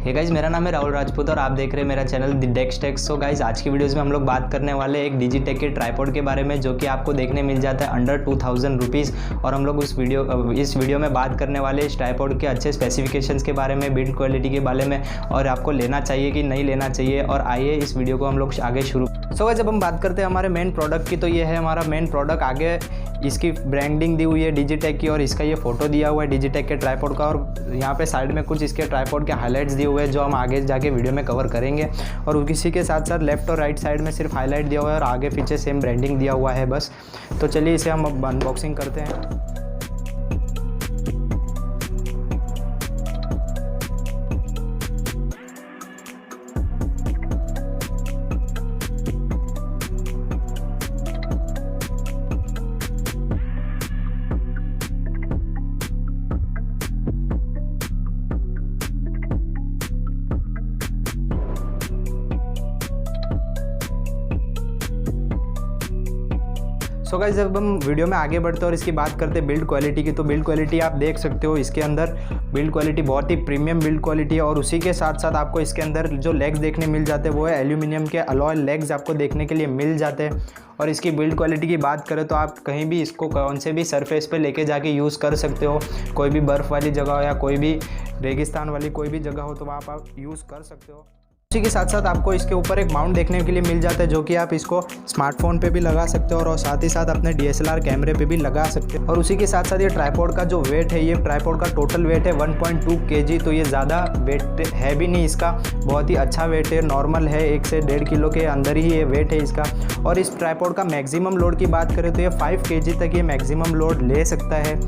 Hey guys, मेरा नाम है राहुल राजपूत और आप देख रहे हैं मेरा चैनल DIGITEK। सो गाइज, आज की वीडियोस में हम लोग बात करने वाले हैं एक DIGITEK के ट्राइपॉड के बारे में, जो कि आपको देखने मिल जाता है अंडर 2000 रुपीज़। और हम लोग इस वीडियो में बात करने वाले इस ट्राइपॉड के अच्छे स्पेसिफिकेशंस के बारे में, बिल्ड क्वालिटी के बारे में, और आपको लेना चाहिए कि नहीं लेना चाहिए। और आइए इस वीडियो को हम लोग आगे शुरू। सो गाइज, जब हम बात करते हैं हमारे मेन प्रोडक्ट की, तो ये है हमारा मेन प्रोडक्ट। आगे इसकी ब्रांडिंग दी हुई है DIGITEK की और इसका ये फोटो दिया हुआ है DIGITEK के ट्राइपॉड का। और यहाँ पे साइड में कुछ इसके ट्राइपॉड के हाइलाइट्स दिए हुए हैं जो हम आगे जाके वीडियो में कवर करेंगे। और इसी के साथ साथ लेफ्ट और राइट साइड में सिर्फ हाईलाइट दिया हुआ है और आगे पीछे सेम ब्रांडिंग दिया हुआ है बस। तो चलिए इसे हम अब अनबॉक्सिंग करते हैं। सो गाइस, जब हम वीडियो में आगे बढ़ते हैं और इसकी बात करते हैं बिल्ड क्वालिटी की, तो बिल्ड क्वालिटी आप देख सकते हो। इसके अंदर बिल्ड क्वालिटी बहुत ही प्रीमियम बिल्ड क्वालिटी है। और उसी के साथ साथ आपको इसके अंदर जो लेग्स देखने मिल जाते हैं वो है एल्यूमिनियम के अलॉय लेग्स आपको देखने के लिए मिल जाते हैं। और इसकी बिल्ड क्वालिटी की बात करें तो आप कहीं भी इसको कौन से भी सरफेस पे लेके जाके यूज़ कर सकते हो। कोई भी बर्फ़ वाली जगह हो या कोई भी रेगिस्तान वाली कोई भी जगह हो तो वहाँ आप यूज़ कर सकते हो। इसी के साथ साथ आपको इसके ऊपर एक माउंट देखने के लिए मिल जाता है, जो कि आप इसको स्मार्टफोन पे भी लगा सकते हो और साथ ही साथ अपने DSLR कैमरे पे भी लगा सकते हो। और उसी के साथ साथ ये ट्राइपॉड का जो वेट है, ये ट्राइपॉड का टोटल वेट है 1.2 kg। तो ये ज़्यादा वेट है भी नहीं इसका, बहुत ही अच्छा वेट है, नॉर्मल है। 1 से 1.5 किलो के अंदर ही ये वेट है इसका। और इस ट्राइपॉड का मैक्सिमम लोड की बात करें तो ये 5 kg तक ये मैक्सिमम लोड ले सकता है।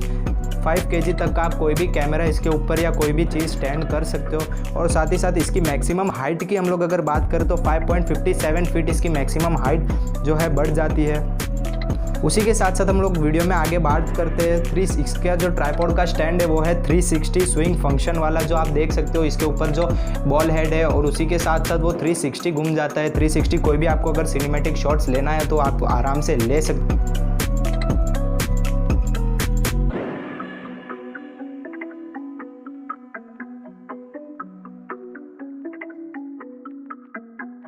5 kg तक का आप कोई भी कैमरा इसके ऊपर या कोई भी चीज़ स्टैंड कर सकते हो। और साथ ही साथ इसकी मैक्सिमम हाइट की हम लोग अगर बात करें तो 5.57 फीट इसकी मैक्सिमम हाइट जो है बढ़ जाती है। उसी के साथ साथ हम लोग वीडियो में आगे बात करते हैं इसका जो ट्राइपॉड का स्टैंड है वो है 360 स्विंग फंक्शन वाला, जो आप देख सकते हो। इसके ऊपर जो बॉल हेड है और उसी के साथ साथ वो 360 घूम जाता है। 360 कोई भी आपको अगर सिनेमैटिक शॉट्स लेना है तो आप आराम से ले सकते हो।